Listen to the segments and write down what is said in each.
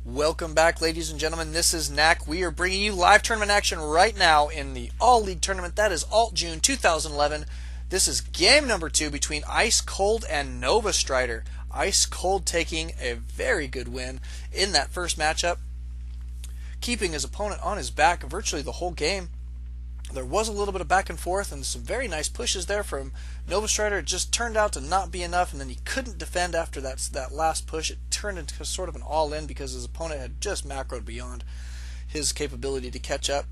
Welcome back, ladies and gentlemen. This is Knack. We are bringing you live tournament action right now in the All-League tournament. That is ALT-Jun 2011. This is game number 2 between IceCold and NovaStrider. IceCold taking a very good win in that first matchup, keeping his opponent on his back virtually the whole game. There was a little bit of back and forth and some very nice pushes there from NovaStrider. It just turned out to not be enough, and then he couldn't defend after that last push. It turned into sort of an all-in because his opponent had just macroed beyond his capability to catch up.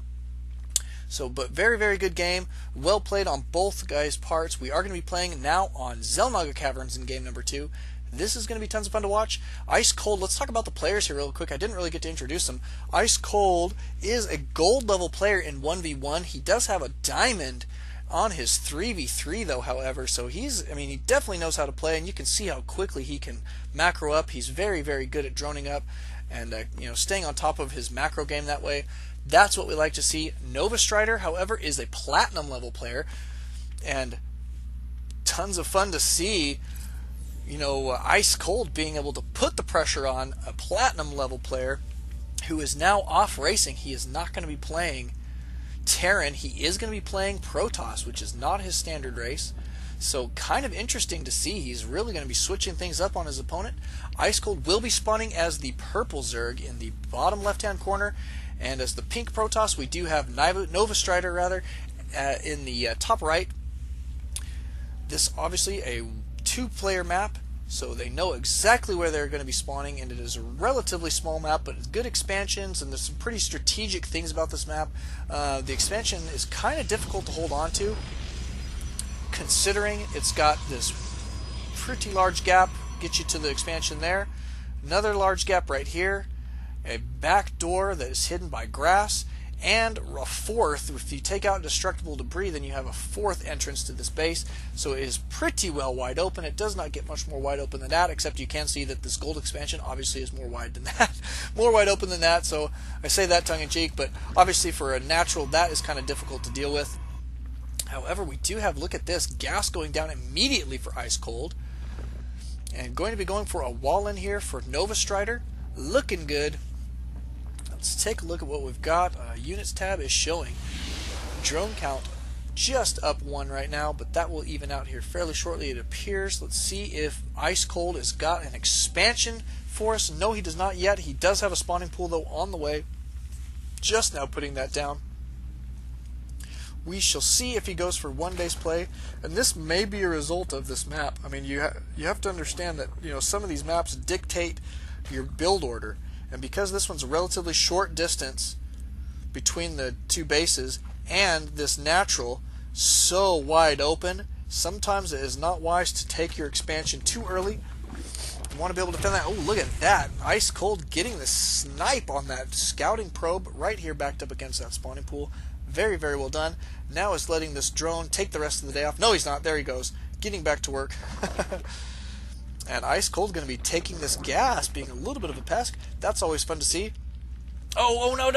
So, but very, very good game. Well played on both guys' parts. We are going to be playing now on Xel'Naga Caverns in game number 2. This is going to be tons of fun to watch. IceCold, let's talk about the players here real quick. I didn't really get to introduce him. IceCold is a gold level player in 1v1. He does have a diamond on his 3v3 though, however, so he definitely knows how to play, and you can see how quickly he can macro up. He's very, very good at droning up and staying on top of his macro game that way. That's what we like to see. NovaStrider, however, is a platinum level player, and tons of fun to see. IceCold being able to put the pressure on a platinum level player who is now off racing. He is not going to be playing Terran. He is going to be playing Protoss, which is not his standard race. So kind of interesting to see. He's really going to be switching things up on his opponent. IceCold will be spawning as the purple Zerg in the bottom left-hand corner, and as the pink Protoss, we do have NovaStrider in the top right. This obviously a 2-player map, so they know exactly where they're going to be spawning, and it is a relatively small map, but it's good expansions, and there's some pretty strategic things about this map. The expansion is kind of difficult to hold on to, considering it's got this pretty large gap, get you to the expansion there, another large gap right here, a back door that is hidden by grass, and a fourth. If you take out indestructible debris, then you have a fourth entrance to this base. So it is pretty well wide open. It does not get much more wide open than that, except you can see that this gold expansion obviously is more wide than that, more wide open than that. So I say that tongue in cheek, but obviously for a natural, that is kind of difficult to deal with. However, we do have, look at this, gas going down immediately for IceCold, and going to be going for a wall in here for NovaStrider. Looking good. Let's take a look at what we've got. Units tab is showing drone count just up 1 right now, but that will even out here fairly shortly, it appears. Let's see if IceCold has got an expansion for us. No, he does not yet. He does have a spawning pool though on the way. Just now putting that down. We shall see if he goes for 1 base play, and this may be a result of this map. I mean, you have to understand that some of these maps dictate your build order. And because this one's a relatively short distance between the 2 bases and this natural so wide open, sometimes it is not wise to take your expansion too early. You want to be able to defend that. Oh, look at that. IceCold getting the snipe on that scouting probe right here backed up against that spawning pool. Very, very well done. Now is letting this drone take the rest of the day off. No, he's not. There he goes. Getting back to work. And IceCold going to be taking this gas, being a little bit of a pest. That's always fun to see. Oh, no.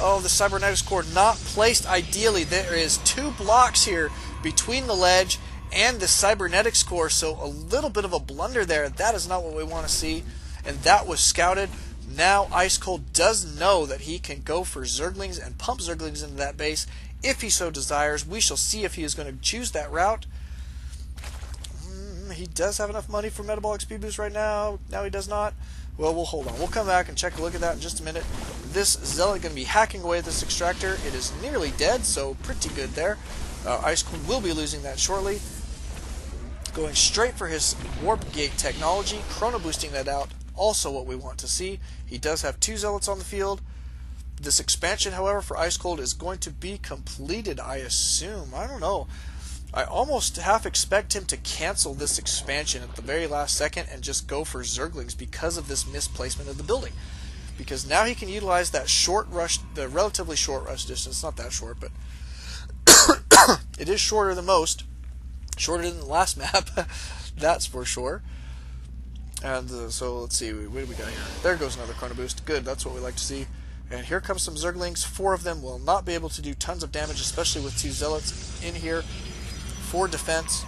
Oh, the cybernetics core not placed ideally. There is 2 blocks here between the ledge and the cybernetics core, so a little bit of a blunder there. That is not what we want to see, and that was scouted. Now IceCold does know that he can go for Zerglings and pump Zerglings into that base if he so desires. We shall see if he is going to choose that route. He does have enough money for metabolic speed boost right now. Now he does not. Well, we'll hold on. We'll come back and take a look at that in just a minute. This Zealot going to be hacking away at this extractor. It is nearly dead, so pretty good there. IceCold will be losing that shortly. Going straight for his warp gate technology, chrono boosting that out. Also what we want to see. He does have 2 Zealots on the field. This expansion, however, for IceCold is going to be completed, I assume. I don't know. I almost half expect him to cancel this expansion at the very last second and just go for Zerglings because of this misplacement of the building. Because now he can utilize that short rush, the relatively short rush distance. Not that short, but it is shorter than most. Shorter than the last map, that's for sure. And so let's see, what do we got here? There goes another chrono boost. Good, that's what we like to see. And here comes some Zerglings. 4 of them will not be able to do tons of damage, especially with 2 Zealots in here for defense.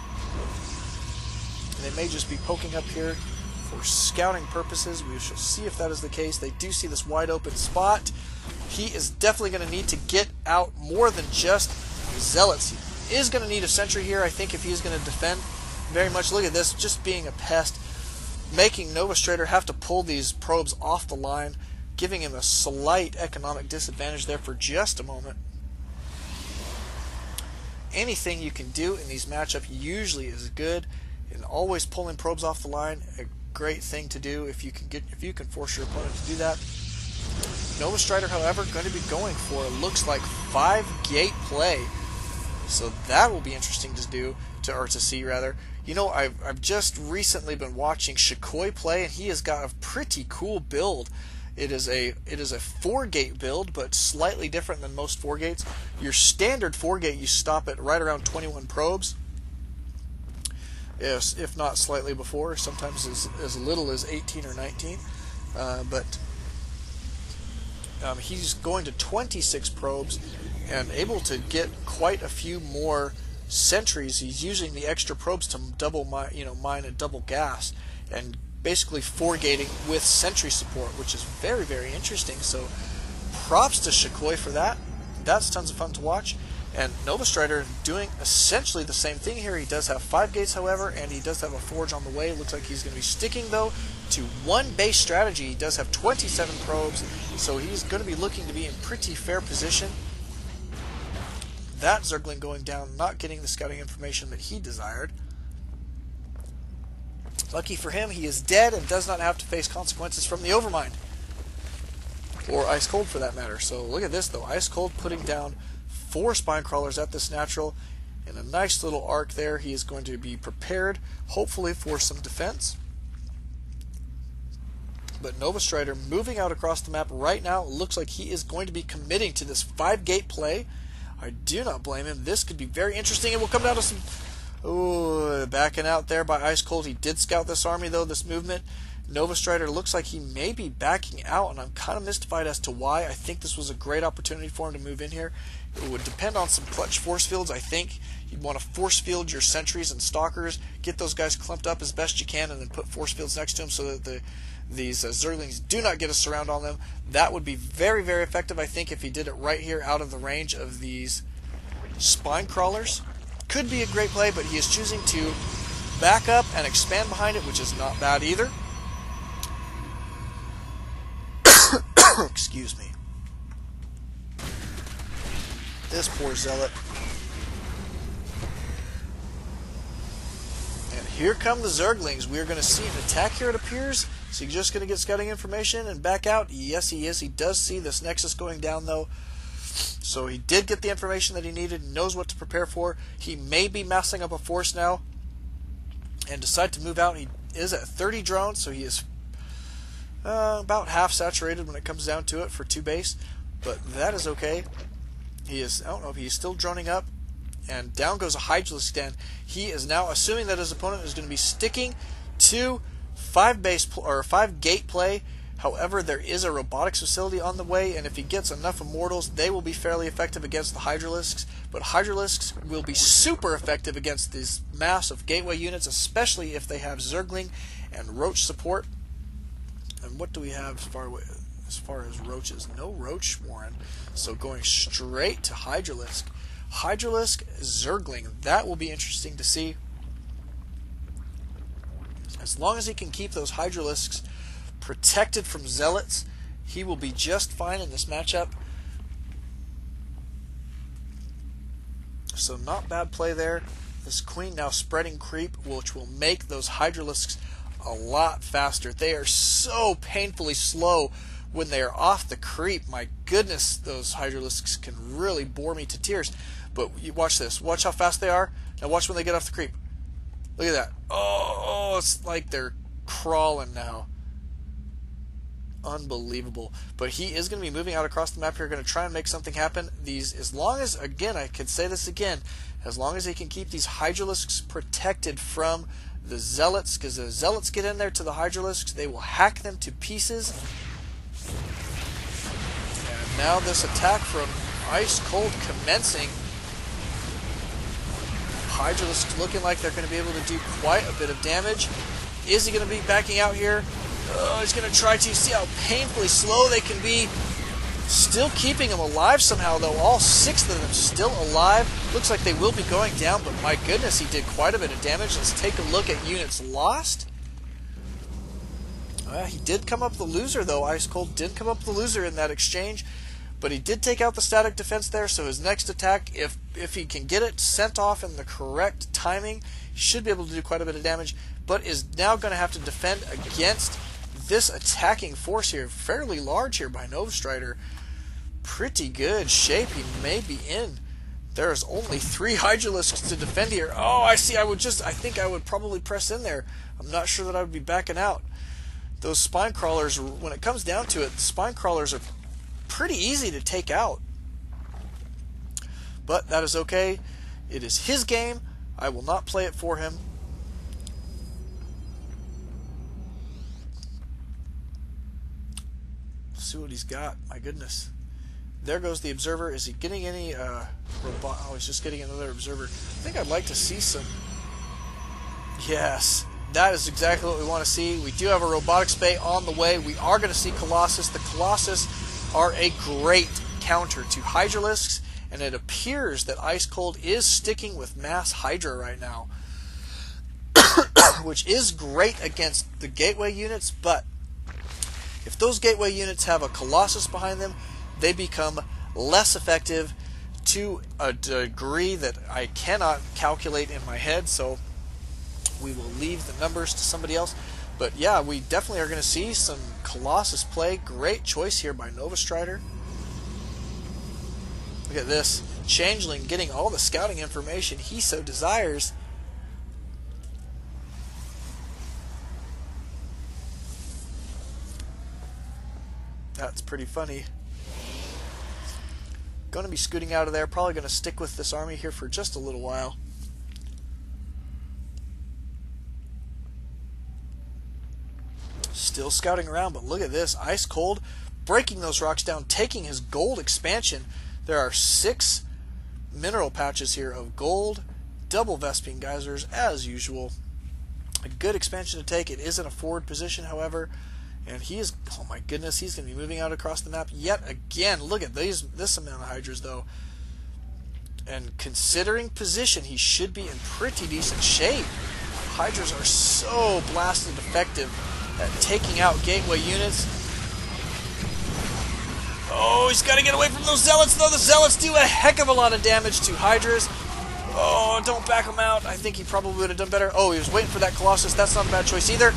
And they may just be poking up here for scouting purposes. We shall see if that is the case. They do see this wide open spot. He is definitely going to need to get out more than just Zealots. He is going to need a sentry here, I think, if he is going to defend very much. Look at this, just being a pest, making NovaStrider have to pull these probes off the line, giving him a slight economic disadvantage there for just a moment. Anything you can do in these matchups usually is good, and always pulling probes off the line, a great thing to do if you can force your opponent to do that. NovaStrider, however, going to be going for, looks like 5-gate play, so that will be interesting to do, or to see rather. You know, I've just recently been watching Shikoi play, and he has got a pretty cool build. It is a 4-gate build, but slightly different than most 4-gates. Your standard 4-gate, you stop at right around 21 probes, if not slightly before, sometimes as little as 18 or 19. He's going to 26 probes and able to get quite a few more sentries. He's using the extra probes to double mine and double gas, and basically 4-gating with sentry support, which is very, very interesting. So props to Shikoi for that. That's tons of fun to watch. And NovaStrider doing essentially the same thing here. He does have 5 gates, however, and he does have a forge on the way. Looks like he's going to be sticking, though, to one base strategy. He does have 27 probes, so he's going to be looking to be in pretty fair position. That Zergling going down, not getting the scouting information that he desired. Lucky for him, he is dead and does not have to face consequences from the Overmind. Or IceCold, for that matter. So look at this, though. IceCold putting down 4 spine crawlers at this natural in a nice little arc there. He is going to be prepared, hopefully, for some defense. But NovaStrider moving out across the map right now. Looks like he is going to be committing to this 5-gate play. I do not blame him. This could be very interesting, and we'll come down to some... Ooh, backing out there by IceCold. He did scout this army, though, this movement. NovaStrider looks like he may be backing out, and I'm kind of mystified as to why. I think this was a great opportunity for him to move in here. It would depend on some clutch force fields, I think. You'd want to force field your sentries and stalkers, get those guys clumped up as best you can, and then put force fields next to them so that these Zerglings do not get a surround on them. That would be very, very effective, I think, if he did it right here out of the range of these spine crawlers. Could be a great play, but he is choosing to back up and expand behind it, which is not bad either. Excuse me. This poor Zealot. And here come the Zerglings. We are going to see an attack here, it appears. So he's just going to get scouting information and back out. Yes, he is. He does see this Nexus going down, though. So he did get the information that he needed, knows what to prepare for. He may be massing up a force now and decide to move out. He is at 30 drones, so he is about half saturated when it comes down to it for 2 base, but that is okay. He is, I don't know if he's still droning up, and down goes a Hydralisk Den. He is now assuming that his opponent is going to be sticking to 5-gate play. However, there is a robotics facility on the way, and if he gets enough Immortals, they will be fairly effective against the Hydralisks. But Hydralisks will be super effective against these massive gateway units, especially if they have Zergling and Roach support. And what do we have as far as Roaches? No Roach Warren. So going straight to Hydralisk. Hydralisk, Zergling. That will be interesting to see. As long as he can keep those Hydralisks protected from Zealots, he will be just fine in this matchup. So not bad play there. This Queen now spreading creep, which will make those Hydralisks a lot faster. They are so painfully slow when they are off the creep. My goodness, those Hydralisks can really bore me to tears. But you watch this. Watch how fast they are. Now watch when they get off the creep. Look at that. Oh, it's like they're crawling now. Unbelievable. But he is going to be moving out across the map here, going to try and make something happen. These, as long as, again, I can say this again, as long as he can keep these Hydralisks protected from the Zealots, because the Zealots get in there to the Hydralisks, they will hack them to pieces. And now this attack from IceCold commencing. Hydralisks looking like they're going to be able to do quite a bit of damage. Is he going to be backing out here? He's going to try to. See how painfully slow they can be. Still keeping him alive somehow, though. All 6 of them still alive. Looks like they will be going down, but my goodness, he did quite a bit of damage. Let's take a look at units lost. He did come up the loser, though. IceCold did come up the loser in that exchange, but he did take out the static defense there, so his next attack, if he can get it sent off in the correct timing, he should be able to do quite a bit of damage, but is now going to have to defend against this attacking force here. Fairly large here by NovaStrider. Pretty good shape he may be in. There's only 3 Hydralisks to defend here. Oh, I see. I think I would probably press in there. I'm not sure that I would be backing out. Those spine crawlers, when it comes down to it, the spine crawlers are pretty easy to take out. But that is okay. It is his game. I will not play it for him. Let's see what he's got. My goodness. There goes the observer. Is he getting any robot? Oh, he's just getting another observer. I think I'd like to see some. Yes. That is exactly what we want to see. We do have a robotics bay on the way. We are going to see Colossus. The Colossus are a great counter to Hydralisks, and it appears that IceCold is sticking with Mass Hydra right now, which is great against the gateway units, but if those gateway units have a Colossus behind them, they become less effective to a degree that I cannot calculate in my head, so we will leave the numbers to somebody else. But yeah, we definitely are going to see some Colossus play. Great choice here by NovaStrider. Look at this. Changeling getting all the scouting information he so desires. That's pretty funny. Going to be scooting out of there. Probably going to stick with this army here for just a little while. Still scouting around, but look at this. IceCold breaking those rocks down, taking his gold expansion. There are 6 mineral patches here of gold, double Vespine geysers as usual. A good expansion to take. It is in a forward position, however, and he is, oh my goodness, he's going to be moving out across the map yet again. Look at this amount of Hydras, though. And considering position, he should be in pretty decent shape. Hydras are so blasted effective at taking out gateway units. Oh, he's got to get away from those Zealots, though. The Zealots do a heck of a lot of damage to Hydras. Oh, don't back him out. I think he probably would have done better. Oh, he was waiting for that Colossus. That's not a bad choice either.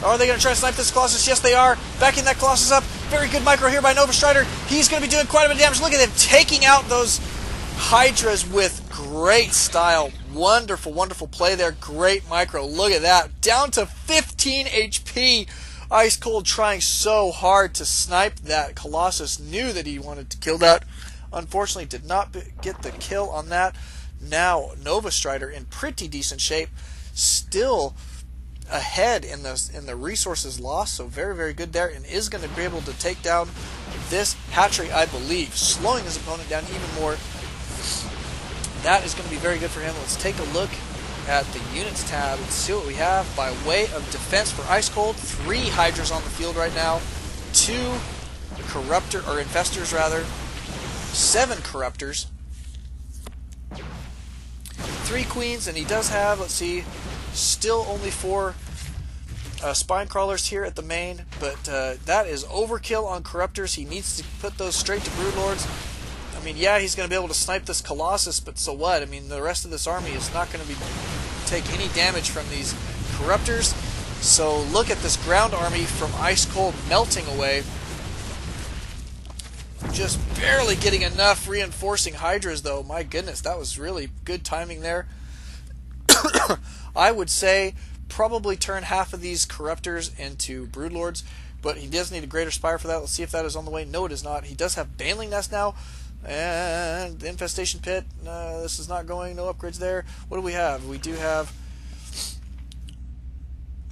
Are they going to try to snipe this Colossus? Yes, they are. Backing that Colossus up. Very good micro here by NovaStrider. He's going to be doing quite a bit of damage. Look at him taking out those Hydras with great style. Wonderful, wonderful play there. Great micro. Look at that. Down to 15 HP. IceCold trying so hard to snipe that Colossus. Knew that he wanted to kill that. Unfortunately, did not get the kill on that. Now, NovaStrider in pretty decent shape. Still ahead in the resources lost. So very, very good there. And is going to be able to take down this hatchery, I believe. Slowing his opponent down even more. That is going to be very good for him. Let's take a look at the units tab and see what we have by way of defense for IceCold. 3 Hydras on the field right now, 2 infestors rather, 7 corruptors, 3 queens, and he does have, let's see, still only 4 spine crawlers here at the main, but that is overkill on corruptors. He needs to put those straight to broodlords. I mean, yeah, he's going to be able to snipe this Colossus, but so what? I mean, the rest of this army is not going to take any damage from these corruptors. So look at this ground army from IceCold melting away. Just barely getting enough reinforcing Hydras, though. My goodness, that was really good timing there. I would say probably turn half of these corruptors into broodlords, but he does need a greater spire for that. Let's see if that is on the way. No, it is not. He does have Baneling Nest now. And the infestation pit, this is not going, no upgrades there. What do we have? We do have,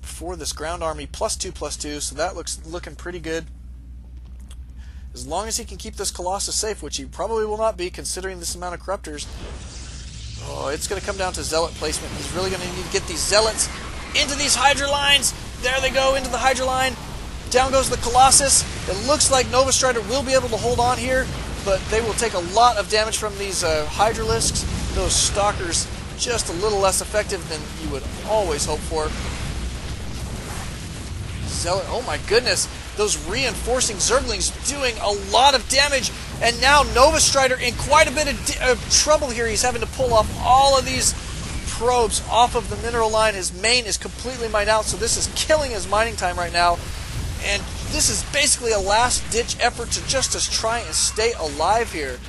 for this ground army, +2/+2, so that looking pretty good. As long as he can keep this Colossus safe, which he probably will not be, considering this amount of corruptors. Oh, it's going to come down to Zealot placement. He's really going to need to get these Zealots into these Hydra lines. There they go into the Hydra line. Down goes the Colossus. It looks like NovaStrider will be able to hold on here, but they will take a lot of damage from these Hydralisks. Those Stalkers just a little less effective than you would always hope for. Zealot, oh my goodness. Those reinforcing Zerglings doing a lot of damage. And now NovaStrider in quite a bit of trouble here. He's having to pull off all of these probes off of the mineral line. His main is completely mined out, so this is killing his mining time right now. And this is basically a last-ditch effort to just try and stay alive here.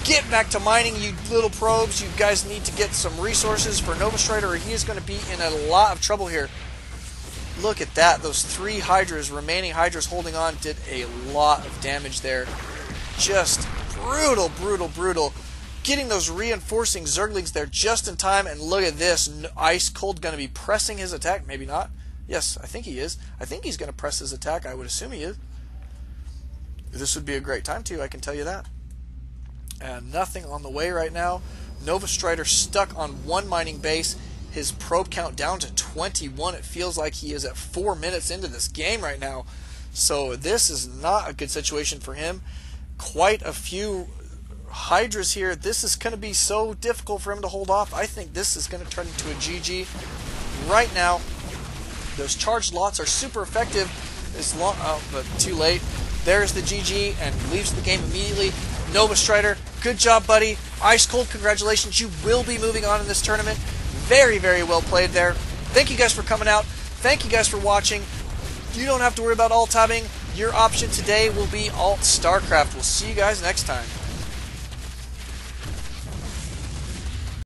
Get back to mining, you little probes. You guys need to get some resources for NovaStrider, or he is going to be in a lot of trouble here. Look at that. Those 3 Hydras, remaining Hydras holding on, did a lot of damage there. Just brutal, brutal, brutal. Getting those reinforcing Zerglings there just in time, and look at this. IceCold going to be pressing his attack. Maybe not. Yes, I think he is. I think he's going to press his attack. I would assume he is. This would be a great time to, I can tell you that. And nothing on the way right now. NovaStrider stuck on 1 mining base. His probe count down to 21. It feels like he is at 4 minutes into this game right now. So this is not a good situation for him. Quite a few Hydras here. This is going to be so difficult for him to hold off. I think this is going to turn into a GG right now. Those charged lots are super effective. But too late. There's the GG and leaves the game immediately. NovaStrider, good job, buddy. IceCold, congratulations. You will be moving on in this tournament. Very, very well played there. Thank you guys for coming out. Thank you guys for watching. You don't have to worry about alt-tabbing. Your option today will be Alt StarCraft. We'll see you guys next time.